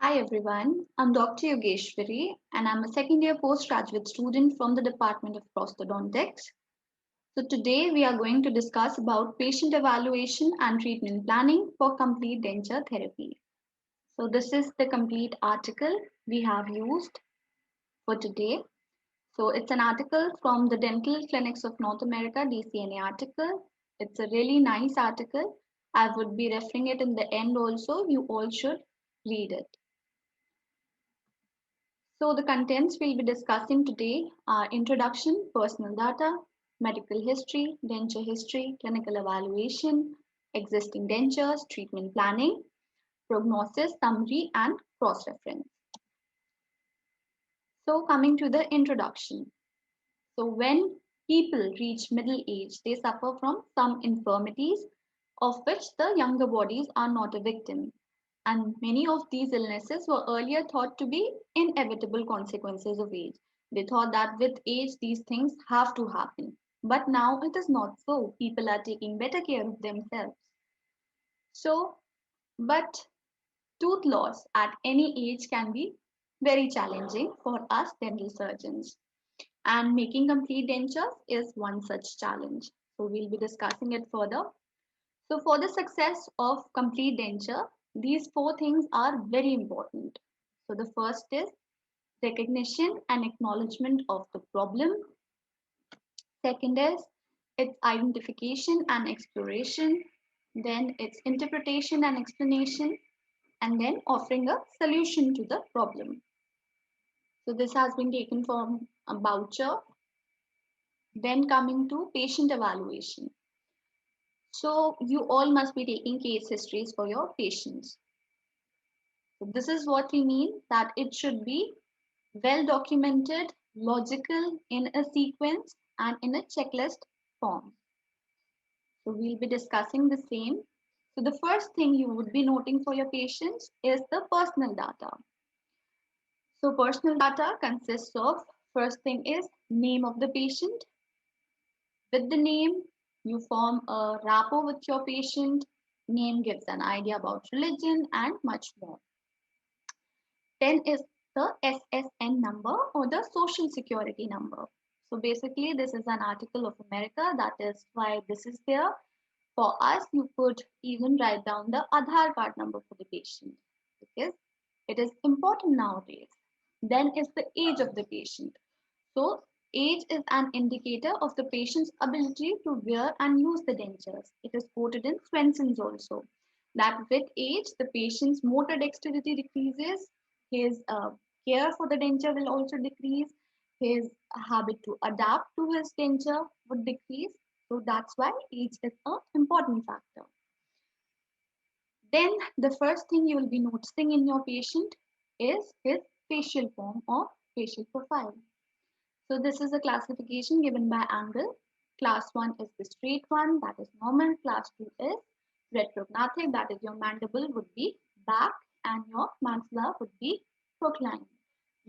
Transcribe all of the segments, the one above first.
Hi everyone, I'm Dr. Yogeshwari and I'm a second year postgraduate student from the Department of Prosthodontics. So today we are going to discuss about patient evaluation and treatment planning for complete denture therapy. So this is the complete article we have used for today. So it's an article from the Dental Clinics of North America DCNA article. It's a really nice article. I would be referring it in the end also. You all should read it. So the contents we'll be discussing today are introduction, personal data, medical history, denture history, clinical evaluation, existing dentures, treatment planning, prognosis, summary, and cross-reference. So coming to the introduction. So when people reach middle age, they suffer from some infirmities of which the younger bodies are not a victim. And many of these illnesses were earlier thought to be inevitable consequences of age. They thought that with age, these things have to happen. But now it is not so. People are taking better care of themselves. So, but tooth loss at any age can be very challenging for us dental surgeons. And making complete dentures is one such challenge. So, we'll be discussing it further. So for the success of complete denture, these four things are very important. So the first is recognition and acknowledgement of the problem. Second is its identification and exploration. Then its interpretation and explanation. And then offering a solution to the problem. So this has been taken from a voucher. Then coming to patient evaluation. So you all must be taking case histories for your patients. So this is what we mean that it should be well documented, logical in a sequence and in a checklist form. So we'll be discussing the same. So the first thing you would be noting for your patients is the personal data. So personal data consists of first thing is name of the patient. With the name, you form a rapport with your patient. Name gives an idea about religion and much more. Then is the SSN number or the Social Security number. So basically, this is an article of America. That is why this is there. For us, you could even write down the Aadhaar card number for the patient because it is important nowadays. Then is the age of the patient. So age is an indicator of the patient's ability to wear and use the dentures. It is quoted in Swenson's also that with age, the patient's motor dexterity decreases, his care for the denture will also decrease, his habit to adapt to his denture would decrease. So that's why age is an important factor. Then the first thing you will be noticing in your patient is his facial form or facial profile. So this is a classification given by angle. Class 1 is the straight one, that is normal. Class 2 is retrognathic, that is your mandible would be back and your maxilla would be proclined.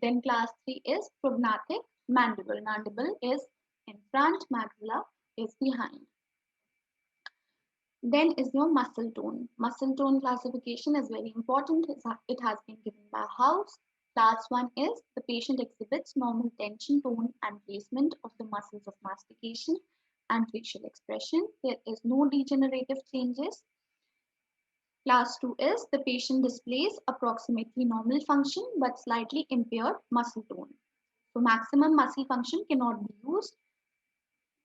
Then class 3 is prognathic mandible. Mandible is in front, maxilla is behind. Then is your muscle tone. Muscle tone classification is very important. It has been given by House. Class 1 is the patient exhibits normal tension, tone, and placement of the muscles of mastication and facial expression. There is no degenerative changes. Class 2 is the patient displays approximately normal function but slightly impaired muscle tone. So maximum muscle function cannot be used.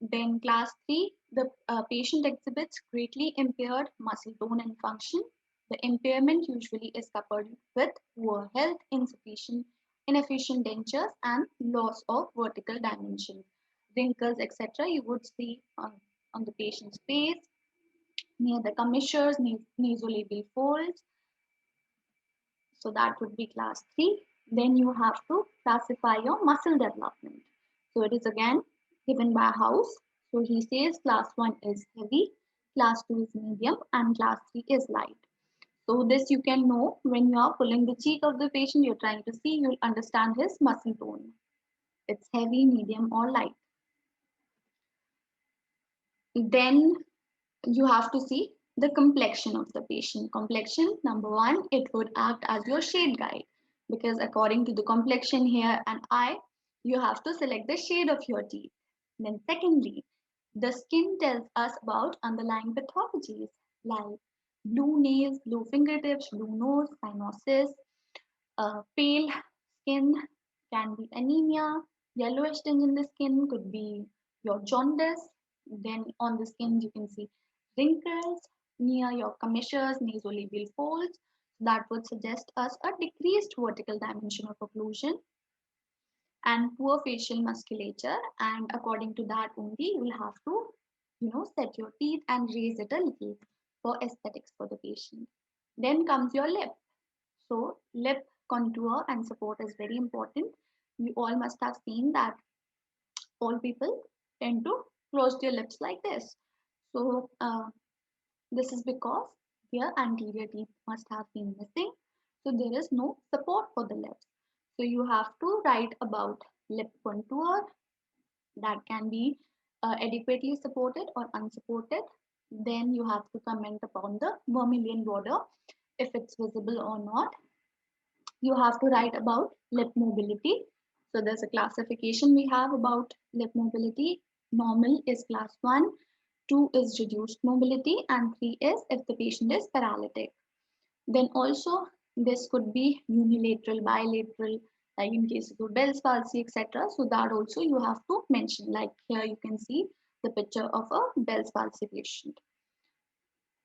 Then class 3, the patient exhibits greatly impaired muscle tone and function. The impairment usually is coupled with poor health, insufficient, inefficient dentures and loss of vertical dimension. Wrinkles, etc. you would see on the patient's face, near the commissures, nasolabial folds. So that would be class 3. Then you have to classify your muscle development. So it is again given by House. So he says class 1 is heavy, class 2 is medium, and class 3 is light. So this you can know when you are pulling the cheek of the patient, you're trying to see, you'll understand his muscle tone. It's heavy, medium, or light. Then you have to see The complexion of the patient. Complexion, number one, it would act as your shade guide because according to the complexion, hair, and eye, you have to select the shade of your teeth. Then, secondly, the skin tells us about underlying pathologies like blue nails, blue fingertips, blue nose, cyanosis, pale skin can be anemia, yellowish tinge in the skin could be your jaundice. Then on the skin, you can see wrinkles near your commissures, nasolabial folds. That would suggest us a decreased vertical dimension of occlusion and poor facial musculature. And according to that only, you will have to, set your teeth and raise it a little for aesthetics for the patient. Then comes your lip. So lip contour and support is very important. You all must have seen that all people tend to close their lips like this. So this is because their anterior teeth must have been missing. So there is no support for the lips. So you have to write about lip contour that can be adequately supported or unsupported. Then you have to comment upon the vermilion border if it's visible or not. You have to write about lip mobility. So there's a classification we have about lip mobility. Normal is class 1, 2 is reduced mobility, and 3 is if the patient is paralytic. Then also this could be unilateral, bilateral, like in cases of Bell's palsy, etc. So that also you have to mention. Like here you can see the picture of a Bell's palsy patient.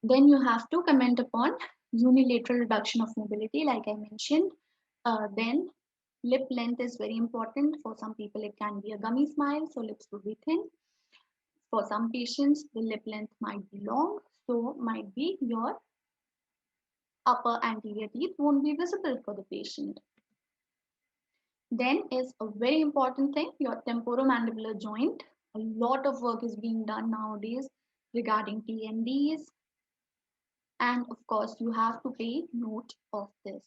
Then you have to comment upon unilateral reduction of mobility, like I mentioned. Then lip length is very important. For some people, it can be a gummy smile, so lips will be thin. For some patients, the lip length might be long, so might be your upper anterior teeth won't be visible for the patient. Then is a very important thing, your temporomandibular joint. A lot of work is being done nowadays regarding TMDs, and of course you have to take note of this.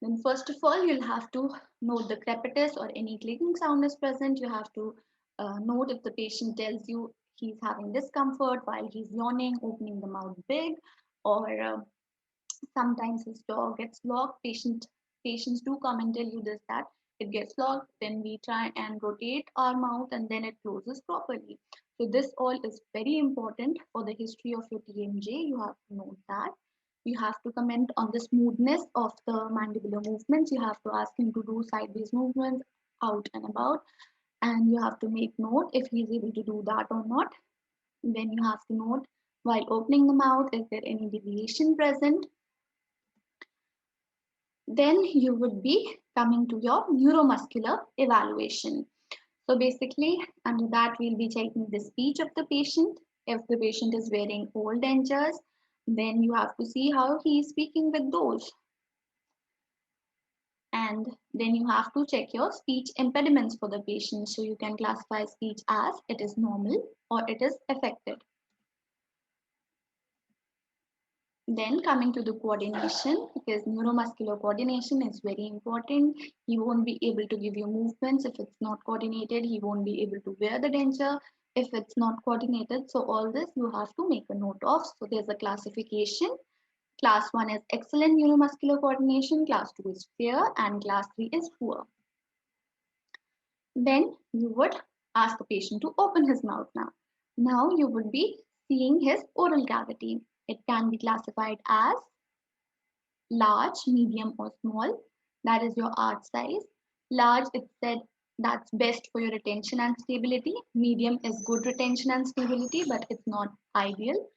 Then first of all, you'll have to note the crepitus or any clicking sound is present. You have to note if the patient tells you he's having discomfort while he's yawning, opening the mouth big, or sometimes his jaw gets locked. Patients do come and tell you this, that it gets locked. Then we try and rotate our mouth and then it closes properly. So this all is very important for the history of your TMJ. You have to note that. You have to comment on the smoothness of the mandibular movements. You have to ask him to do sideways movements out and about. And you have to make note if he's able to do that or not. Then you have to note while opening the mouth, is there any deviation present? Then you would be coming to your neuromuscular evaluation. So basically, under that, we'll be checking the speech of the patient. If the patient is wearing old dentures, then you have to see how he is speaking with those. And then you have to check your speech impediments for the patient. So you can classify speech as it is normal or it is affected. Then coming to the coordination, because neuromuscular coordination is very important. He won't be able to give you movements if it's not coordinated. He won't be able to wear the denture if it's not coordinated. So all this you have to make a note of. So there's a classification. Class 1 is excellent neuromuscular coordination, class 2 is fair, and class 3 is poor. Then you would ask the patient to open his mouth now. Now you would be seeing his oral cavity. It can be classified as large, medium, or small. That is your arch size. Large, it said that's best for your retention and stability. Medium is good retention and stability, but it's not ideal.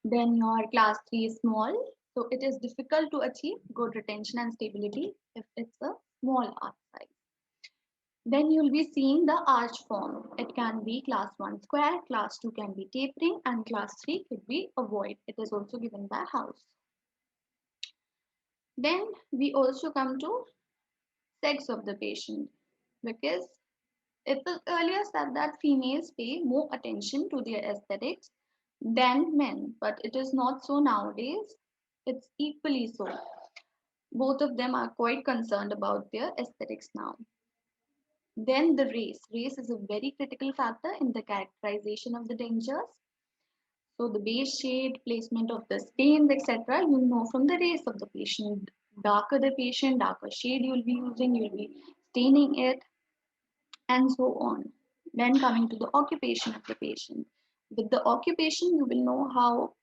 Then your class 3 is small. So it is difficult to achieve good retention and stability if it's a small arch size. Then you'll be seeing the arch form. It can be class 1 square, class 2 can be tapering, and class 3 could be ovoid. It is also given by House. Then we also come to sex of the patient, because it was earlier said that females pay more attention to their aesthetics than men, but it is not so nowadays. It's equally so. Both of them are quite concerned about their aesthetics now. Then the race. Race is a very critical factor in the characterization of the dentures. So the base shade, placement of the stains, etc., you know from the race of the patient. Darker the patient, darker shade you'll be using, you'll be staining it, and so on. Then coming to the occupation of the patient. With the occupation, you will know how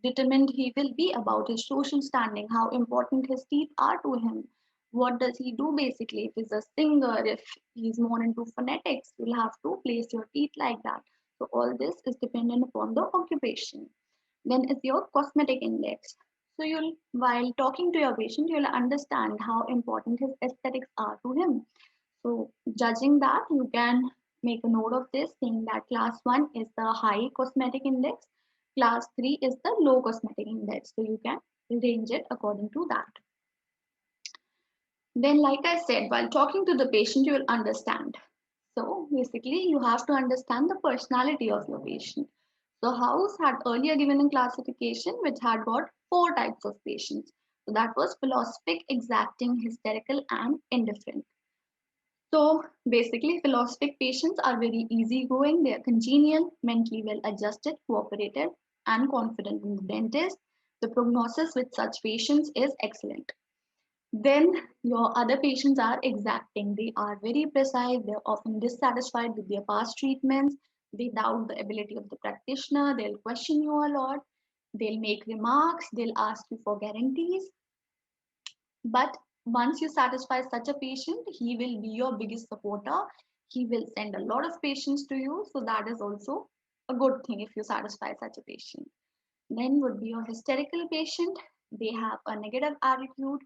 determined he will be about his social standing, how important his teeth are to him. What does he do basically? If he's a singer, if he's more into phonetics, you'll have to place your teeth like that. So all this is dependent upon the occupation. Then is your cosmetic index. So you'll, while talking to your patient, you'll understand how important his aesthetics are to him. So judging that, you can make a note of this, saying that class 1 is the high cosmetic index, class 3 is the low cosmetic index. So you can range it according to that. Then, like I said, while talking to the patient, you will understand. So basically, you have to understand the personality of your patient. So House had earlier given a classification which had got four types of patients. So that was philosophic, exacting, hysterical, and indifferent. So basically, philosophic patients are very easygoing, they are congenial, mentally well adjusted, cooperative, and confident in the dentist. The prognosis with such patients is excellent. Then your other patients are exacting. They are very precise, they're often dissatisfied with their past treatments, they doubt the ability of the practitioner, they'll question you a lot, they'll make remarks, they'll ask you for guarantees. But once you satisfy such a patient, he will be your biggest supporter. He will send a lot of patients to you. So that is also a good thing if you satisfy such a patient. Then would be your hysterical patient. They have a negative attitude.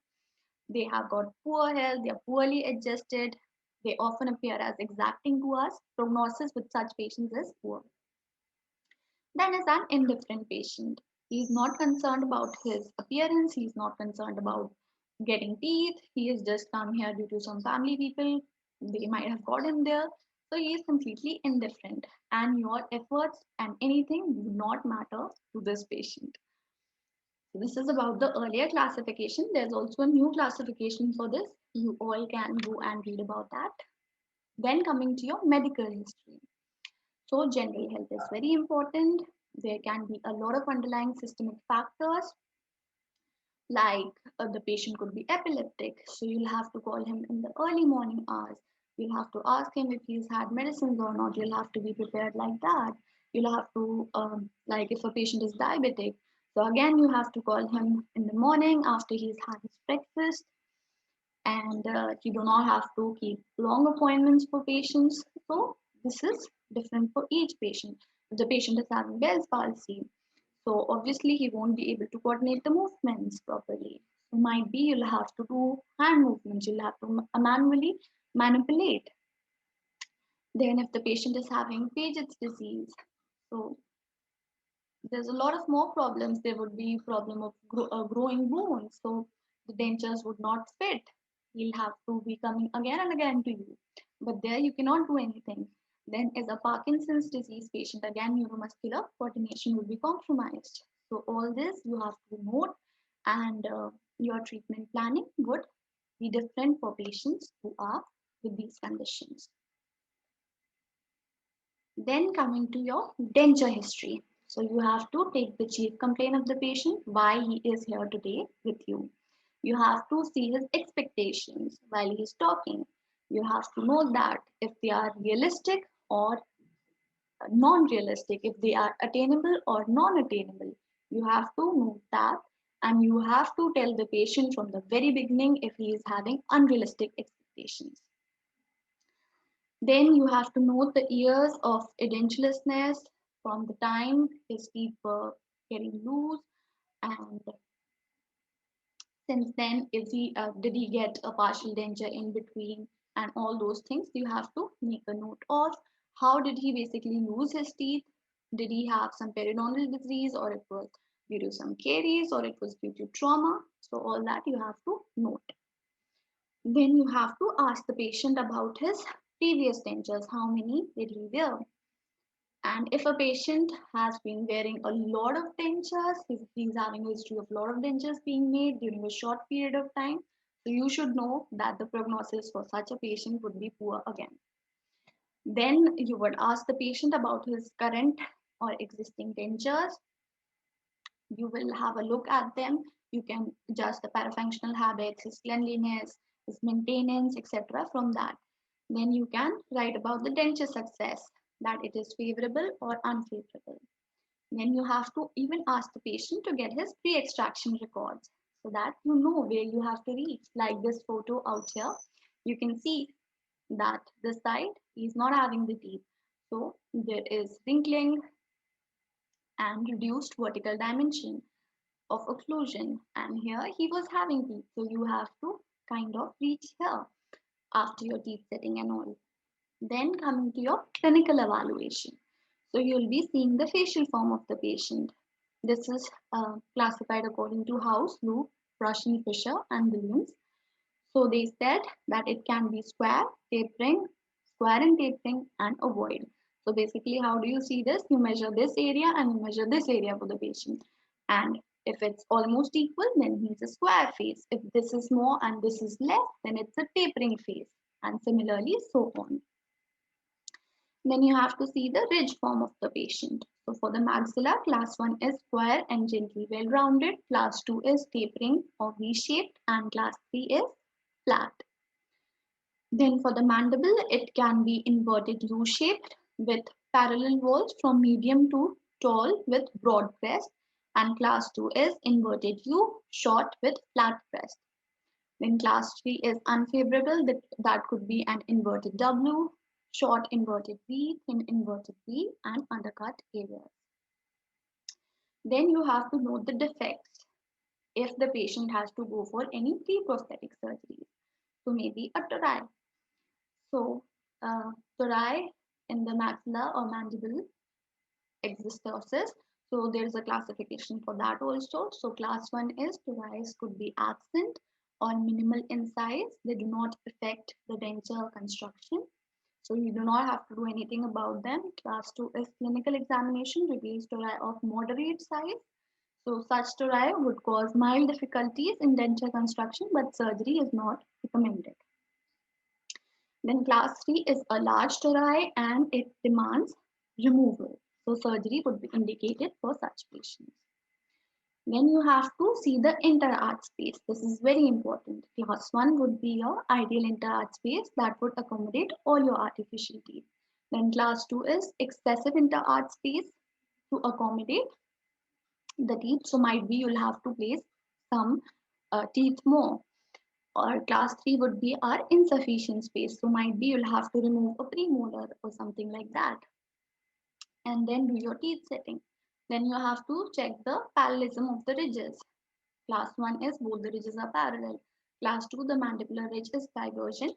They have got poor health. They are poorly adjusted. They often appear as exacting to us. Prognosis with such patients is poor. Then is an indifferent patient. He is not concerned about his appearance. He is not concerned about getting teeth. He has just come here due to some family people. They might have got him there. So he is completely indifferent. And your efforts and anything do not matter to this patient. So this is about the earlier classification. There's also a new classification for this. You all can go and read about that. Then coming to your medical history. So general health is very important. There can be a lot of underlying systemic factors like the patient could be epileptic. So you'll have to call him in the early morning hours. You'll have to ask him if he's had medicines or not. You'll have to be prepared like that. You'll have to, like if a patient is diabetic. So again, you have to call him in the morning after he's had his breakfast. And you do not have to keep long appointments for patients. So this is different for each patient. If the patient is having Bell's palsy, so obviously he won't be able to coordinate the movements properly. So might be you'll have to do hand movements, you'll have to manually manipulate. Then if the patient is having Paget's disease, so there's a lot of more problems. There would be problem of growing bones, so the dentures would not fit. He'll have to be coming again and again to you, but there you cannot do anything. Then as a Parkinson's disease patient, again neuromuscular coordination will be compromised. So all this you have to note, and your treatment planning would be different for patients who are with these conditions. Then coming to your denture history. So you have to take the chief complaint of the patient, why he is here today with you. You have to see his expectations while he's talking. You have to know that if they are realistic or non-realistic, if they are attainable or non-attainable. You have to know that, and you have to tell the patient from the very beginning if he is having unrealistic expectations. Then you have to note the years of edentulousness from the time his teeth were getting loose, and since then, is he did he get a partial denture in between, and all those things you have to make a note of. How did he basically lose his teeth? Did he have some periodontal disease, or it was due to some caries, or it was due to trauma? So all that you have to note. Then you have to ask the patient about his previous dentures. How many did he wear? And if a patient has been wearing a lot of dentures, if he's having a history of a lot of dentures being made during a short period of time, so you should know that the prognosis for such a patient would be poor again. Then you would ask the patient about his current or existing dentures. You will have a look at them. You can judge the parafunctional habits, his cleanliness, his maintenance, etc. from that. Then you can write about the denture success, that it is favorable or unfavorable. Then you have to even ask the patient to get his pre-extraction records so that you know where you have to reach. Like this photo out here, you can see that this side is not having the teeth. So there is wrinkling and reduced vertical dimension of occlusion. And here he was having teeth. So you have to kind of reach here after your teeth setting and all. Then coming to your clinical evaluation. So you'll be seeing the facial form of the patient. This is classified according to House, Luke, Russian, Fisher, and Williams. So they said that it can be square, tapering, square and tapering, and ovoid. So basically, how do you see this? You measure this area and you measure this area for the patient. And if it's almost equal, then it's a square face. If this is more and this is less, then it's a tapering face. And similarly, so on. Then you have to see the ridge form of the patient. So for the maxilla, class 1 is square and gently well-rounded. Class 2 is tapering or V-shaped, and class 3 is flat. Then for the mandible, it can be inverted U-shaped with parallel walls from medium to tall with broad crest, and class 2 is inverted U, short with flat crest. Then class 3 is unfavorable, that could be an inverted W, short inverted V, thin inverted V, and undercut areas. Then you have to note the defects if the patient has to go for any pre-prosthetic surgery. So maybe a tori. So tori in the maxilla or mandible ecdystosis. So there is a classification for that also. So class 1 is tori's could be absent or minimal in size. They do not affect the denture construction. So you do not have to do anything about them. Class 2 is clinical examination reveals tori of moderate size. So such tori would cause mild difficulties in denture construction, but surgery is not recommended. Then class 3 is a large tori and it demands removal. So surgery would be indicated for such patients. Then you have to see the interart space. This is very important. Class 1 would be your ideal interart space that would accommodate all your artificial teeth. Then class 2 is excessive interart space to accommodate the teeth. So might be you'll have to place some teeth more. Or class 3 would be our insufficient space. So might be you'll have to remove a premolar or something like that. And then do your teeth setting. Then you have to check the parallelism of the ridges. Class 1 is both the ridges are parallel. Class 2, the mandibular ridge is divergent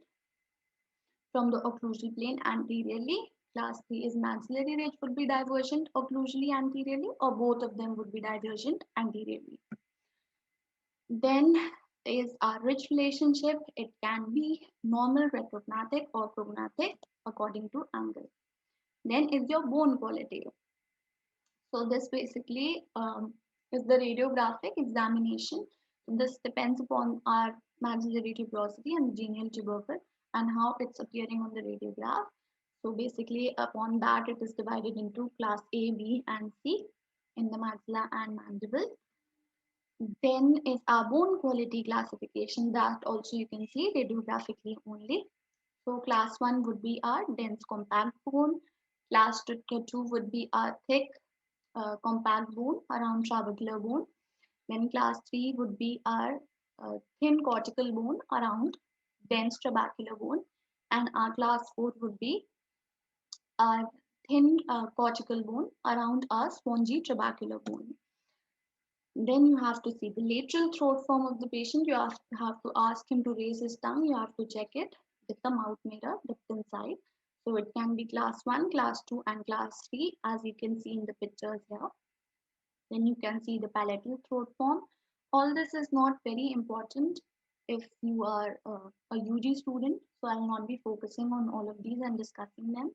from the occlusal plane anteriorly. Class 3 is maxillary ridge would be divergent occlusally anteriorly, or both of them would be divergent anteriorly. Then is our ridge relationship. It can be normal, retrognathtic, or prognathtic according to angle. Then is your bone quality. So this basically is the radiographic examination. This depends upon our maxillary tuberosity and the genial tubercle and how it's appearing on the radiograph. So basically upon that it is divided into class A, B and C in the maxilla and mandible. Then is our bone quality classification, that also you can see radiographically only. So class 1 would be our dense compact bone. Class 2 would be our thick compact bone around trabecular bone. Then class 3 would be our thin cortical bone around dense trabecular bone. And our class 4 would be our thin cortical bone around our spongy trabecular bone. Then you have to see the lateral throat form of the patient. You have to ask him to raise his tongue. You have to check it with the mouth mirror dipped inside. So it can be class 1, class 2 and class 3 as you can see in the pictures here. Then you can see the palatal throat form. All this is not very important if you are a UG student. So I will not be focusing on all of these and discussing them.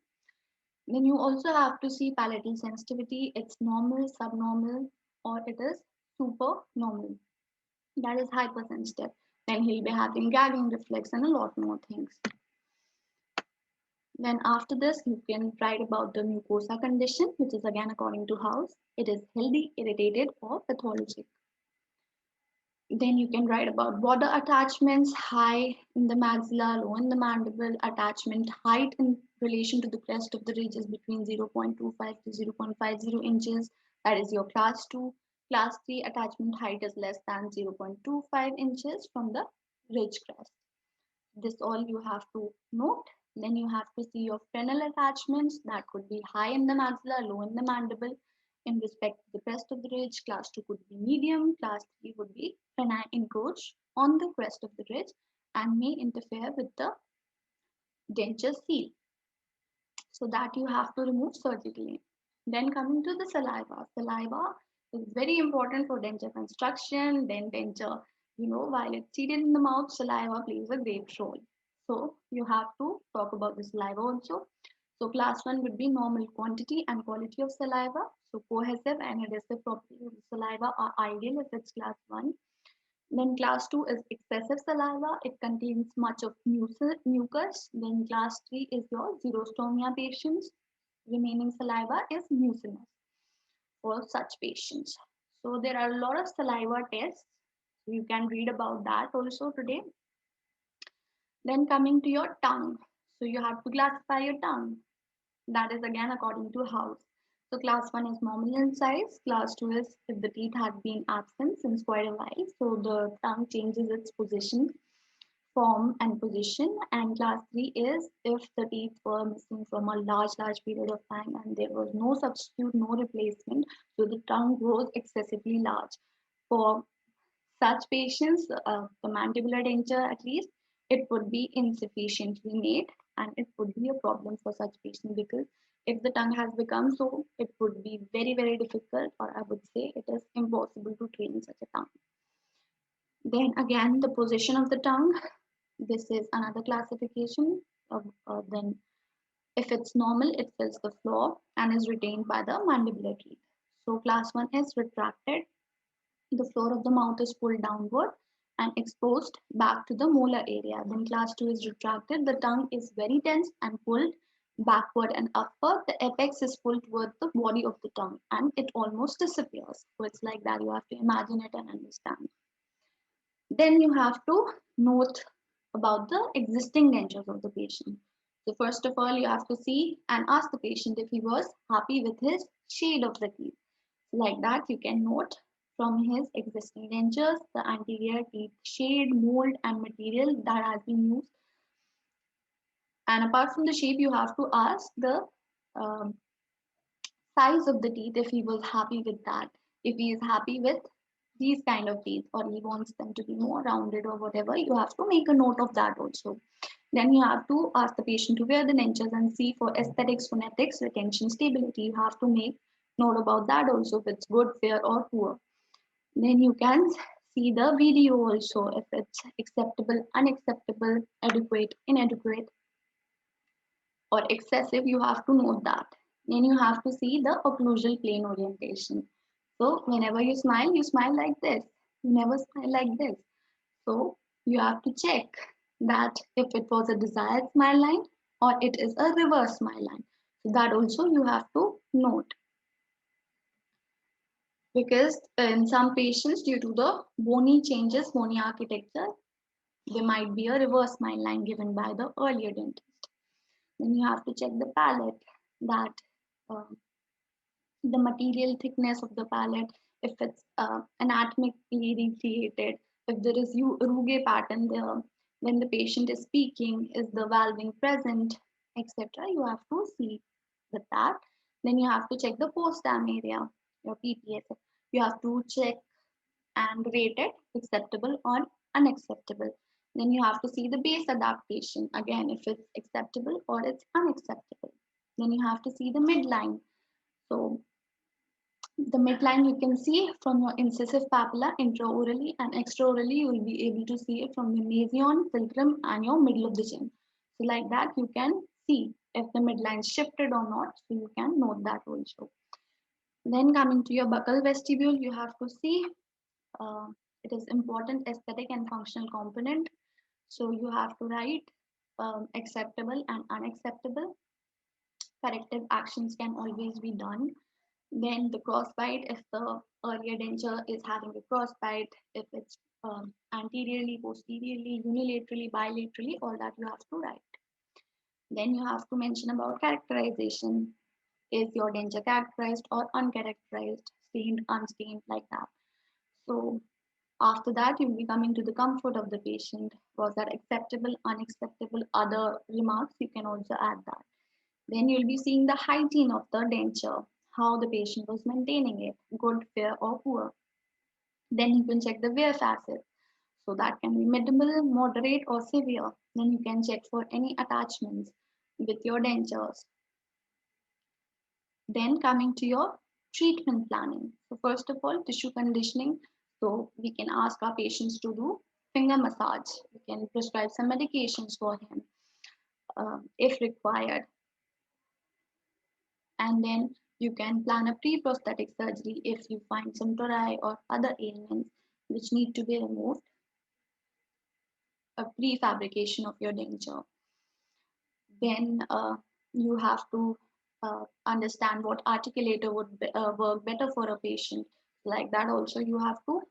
Then you also have to see palatal sensitivity. It's normal, subnormal, or it is super normal. That is hypersensitive. Then he'll be having gagging reflex and a lot more things. Then after this, you can write about the mucosa condition, which is again according to House. It is healthy, irritated, or pathologic. Then you can write about border attachments, high in the maxilla, low in the mandible, attachment height in relation to the crest of the ridge is between 0.25 to 0.50 inches. That is your class 2. Class 3 attachment height is less than 0.25 inches from the ridge crest. This all you have to note. Then you have to see your frenal attachments that could be high in the maxilla, low in the mandible. In respect to the crest of the ridge, class 2 could be medium, class 3 would be freni encroach on the crest of the ridge and may interfere with the denture seal. So that you have to remove surgically. Then coming to the saliva. Saliva is very important for denture construction. Then denture, while it's seated in the mouth, saliva plays a great role. So you have to talk about the saliva also. So class 1 would be normal quantity and quality of saliva. So cohesive and adhesive properties of the saliva are ideal if it's class 1. Then class 2 is excessive saliva. It contains much of mucus. Then class 3 is your xerostomia patients. Remaining saliva is mucinous for such patients. So there are a lot of saliva tests. You can read about that also today. Then coming to your tongue. So you have to classify your tongue. That is again according to House. So class 1 is normal in size. Class 2 is if the teeth had been absent since quite a while. So the tongue changes its position, form and position. And class 3 is if the teeth were missing from a large period of time and there was no substitute, no replacement. So the tongue grows excessively large. For such patients, the mandibular denture at least, it would be insufficiently made and it would be a problem for such patients because if the tongue has become so, it would be very difficult, or I would say it is impossible to train such a tongue. Then again, the position of the tongue. This is another classification of then if it's normal, it fills the floor and is retained by the mandibular teeth. So class 1 is retracted. The floor of the mouth is pulled downward and exposed back to the molar area. Then class 2 is retracted. The tongue is very tense and pulled backward and upward. The apex is pulled towards the body of the tongue and it almost disappears. So it's like that. You have to imagine it and understand. Then you have to note about the existing dentures of the patient. So first of all, you have to see and ask the patient if he was happy with his shade of the teeth. Like that, you can note from his existing dentures the anterior teeth shade, mold, and material that has been used. And apart from the shape, you have to ask the um, size of the teeth if he was happy with that. If he is happy with these kind of teeth or he wants them to be more rounded or whatever, you have to make a note of that also. Then you have to ask the patient to wear the dentures and see for aesthetics, phonetics, retention, stability. You have to make note about that also if it's good, fair, or poor. Then you can see the video also if it's acceptable, unacceptable, adequate, inadequate, or excessive. You have to note that. Then you have to see the occlusal plane orientation. So whenever you smile like this. You never smile like this. So you have to check that if it was a desired smile line or it is a reverse smile line. So that also you have to note. Because in some patients, due to the bony changes, bony architecture, there might be a reverse smile line given by the earlier dentist. Then you have to check the palate, that uh, the material thickness of the palate, if it's anatomically recreated, if there is rugae pattern there, when the patient is speaking, is the valving present, etc. You have to see with that. Then you have to check the post-dam area, your PPS. You have to check and rate it acceptable or unacceptable. Then you have to see the base adaptation, again, if it's acceptable or it's unacceptable. Then you have to see the midline. So the midline you can see from your incisive papilla intraorally and extraorally. You will be able to see it from the nasion, philtrum, and your middle of the chin. So like that, you can see if the midline shifted or not. So you can note that also. Then coming to your buccal vestibule, you have to see uh, it is important aesthetic and functional component. So you have to write acceptable and unacceptable. Corrective actions can always be done. Then the crossbite, if the earlier denture is having a crossbite, if it's anteriorly, posteriorly, unilaterally, bilaterally, all that you have to write. Then you have to mention about characterization. Is your denture characterized or uncharacterized, stained, unstained, like that. So after that, you'll be coming to the comfort of the patient. Was that acceptable, unacceptable, other remarks? You can also add that. Then you'll be seeing the hygiene of the denture, how the patient was maintaining it, good, fair, or poor. Then you can check the wear facet. So that can be minimal, moderate, or severe. Then you can check for any attachments with your dentures. Then coming to your treatment planning. So first of all, tissue conditioning. So we can ask our patients to do finger massage. We can prescribe some medications for him if required. And then you can plan a pre-prosthetic surgery if you find some tori or other ailments which need to be removed, a prefabrication of your denture. Then you have to understand what articulator would work better for a patient. Like that also you have to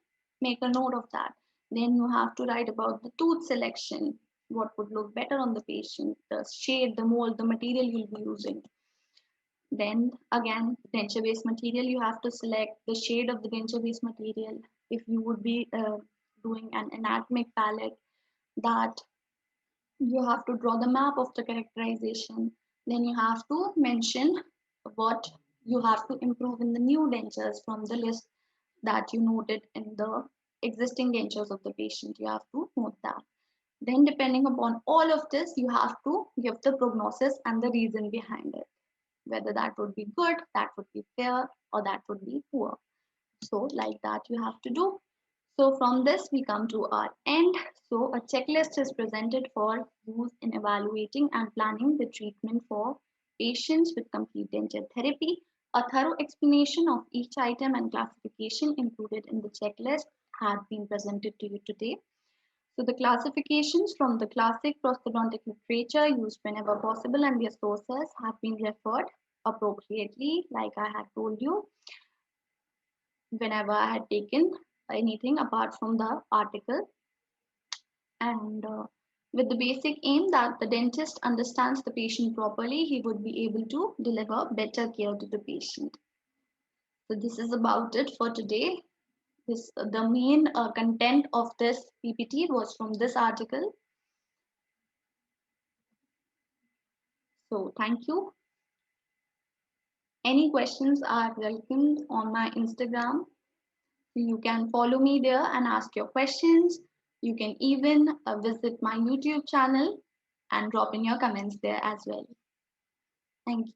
make a note of that. Then you have to write about the tooth selection, what would look better on the patient, the shade, the mold, the material you'll be using. Then again, denture based material, you have to select the shade of the denture based material. If you would be doing an anatomic palette, that you have to draw the map of the characterization. Then you have to mention what you have to improve in the new dentures from the list that you noted in the existing dentures of the patient. You have to note that. Then depending upon all of this, you have to give the prognosis and the reason behind it. Whether that would be good, that would be fair, or that would be poor. So like that you have to do. So from this we come to our end. So a checklist is presented for use in evaluating and planning the treatment for patients with complete denture therapy. A thorough explanation of each item and classification included in the checklist had been presented to you today. So the classifications from the classic prosthodontic literature used whenever possible and their sources have been referred appropriately, like I had told you, whenever I had taken anything apart from the article, and with the basic aim that the dentist understands the patient properly, he would be able to deliver better care to the patient. So this is about it for today. The main content of this PPT was from this article. So thank you. Any questions are welcomed on my Instagram. You can follow me there and ask your questions. You can even visit my YouTube channel and drop in your comments there as well. Thank you.